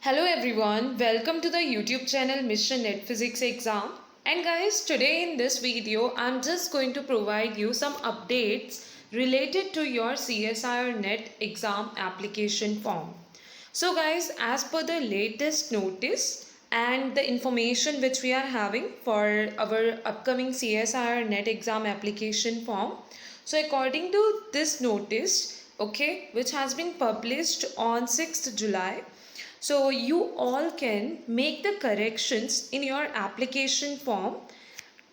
Hello everyone, welcome to the YouTube channel Mission Net Physics Exam. And guys, today in this video, I'm just going to provide you some updates related to your CSIR Net exam application form. So guys, as per the latest notice and the information which we are having for our upcoming CSIR Net exam application form. So according to this notice, okay, which has been published on 6th July, so you all can make the corrections in your application form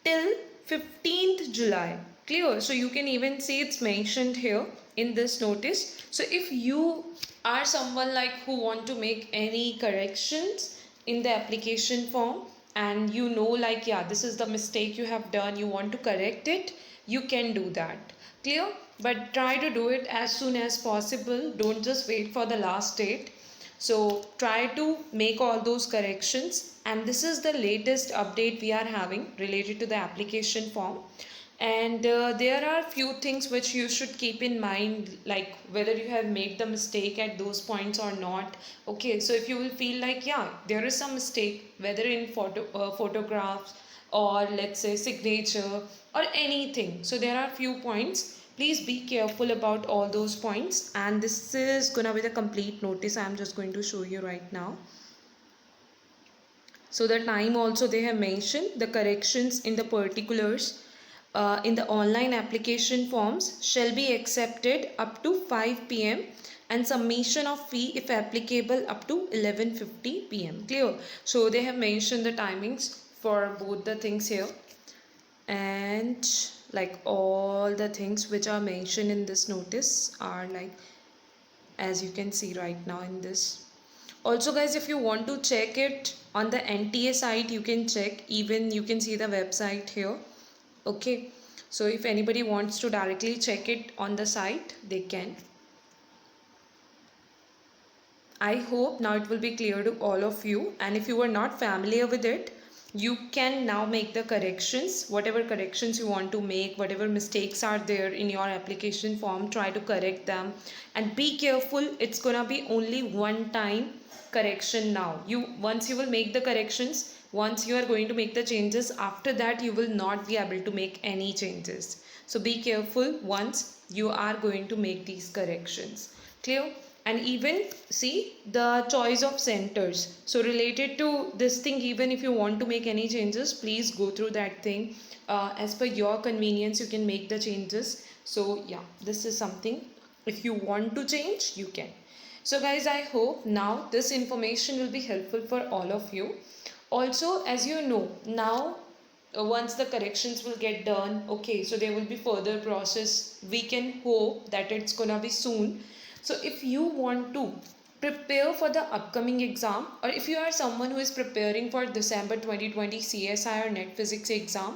till 15th July. Clear? So you can even see it's mentioned here in this notice. So if you are someone like who want to make any corrections in the application form and you know like yeah, this is the mistake you have done, you want to correct it, you can do that. Clear? But try to do it as soon as possible. Don't just wait for the last date. So try to make all those corrections, and this is the latest update we are having related to the application form. And there are few things which you should keep in mind, like whether you have made the mistake at those points or not. Okay, so if you will feel like yeah, there is some mistake, whether in photographs or let's say signature or anything, so there are few points. Please be careful about all those points, and this is gonna be the complete notice. I'm just going to show you right now. So the time also they have mentioned, the corrections in the particulars in the online application forms shall be accepted up to 5 p.m. and submission of fee if applicable up to 11:50 p.m. Clear? So they have mentioned the timings for both the things here, and like all the things which are mentioned in this notice are like as you can see right now in this. Also guys, if you want to check it on the NTA site, you can check, even you can see the website here. Okay, so if anybody wants to directly check it on the site, they can. I hope now it will be clear to all of you, and if you are not familiar with it, you can now make the corrections, whatever corrections you want to make, whatever mistakes are there in your application form, try to correct them. And be careful, it's gonna be only one time correction now. Once you will make the corrections, once you are going to make the changes, after that you will not be able to make any changes. So be careful once you are going to make these corrections. Clear? And even see the choice of centers, so related to this thing, even if you want to make any changes, please go through that thing. As per your convenience you can make the changes. So yeah, this is something, if you want to change you can. So guys, I hope now this information will be helpful for all of you. Also, as you know now, once the corrections will get done, okay, so there will be further process. We can hope that it's gonna be soon. So if you want to prepare for the upcoming exam, or if you are someone who is preparing for December 2020 CSIR Net Physics exam,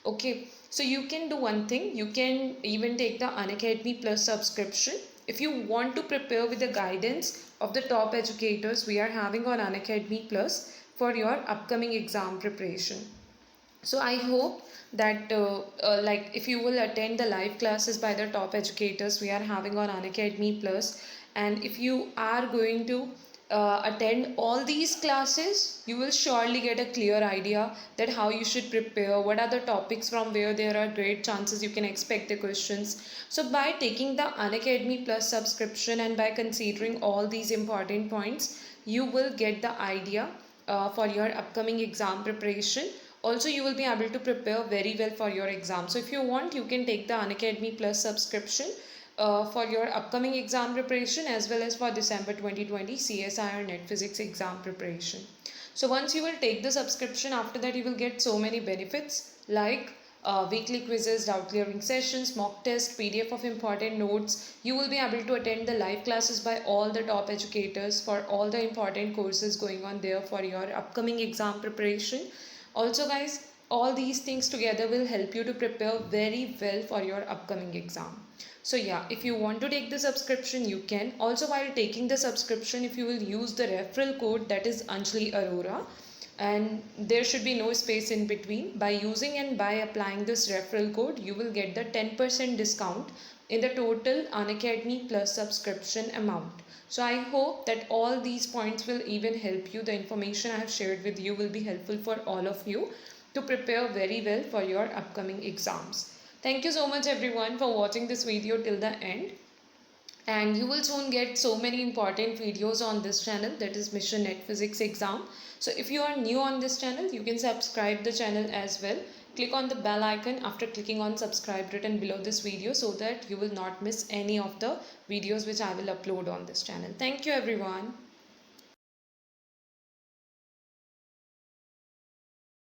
okay, so you can do one thing. You can even take the Unacademy Plus subscription. If you want to prepare with the guidance of the top educators we are having on Unacademy Plus for your upcoming exam preparation. So I hope that like if you will attend the live classes by the top educators we are having on Unacademy Plus, and if you are going to attend all these classes, you will surely get a clear idea that how you should prepare, what are the topics from where there are great chances you can expect the questions. So by taking the Unacademy Plus subscription and by considering all these important points, you will get the idea for your upcoming exam preparation. Also, you will be able to prepare very well for your exam. So if you want, you can take the Unacademy Plus subscription for your upcoming exam preparation as well as for December 2020 CSIR Net Physics exam preparation. So once you will take the subscription, after that you will get so many benefits like weekly quizzes, doubt clearing sessions, mock test, PDF of important notes. You will be able to attend the live classes by all the top educators for all the important courses going on there for your upcoming exam preparation. Also guys, all these things together will help you to prepare very well for your upcoming exam. So yeah, if you want to take the subscription, you can. Also, while taking the subscription, if you will use the referral code, that is Anjali Arora, and there should be no space in between. By using and by applying this referral code, you will get the 10% discount in the total Unacademy Plus subscription amount. So I hope that all these points will even help you. The information I have shared with you will be helpful for all of you to prepare very well for your upcoming exams. Thank you so much everyone for watching this video till the end, and you will soon get so many important videos on this channel, that is Mission Net Physics exam. So if you are new on this channel, you can subscribe the channel as well. Click on the bell icon after clicking on subscribe written below this video, so that you will not miss any of the videos which I will upload on this channel. Thank you everyone.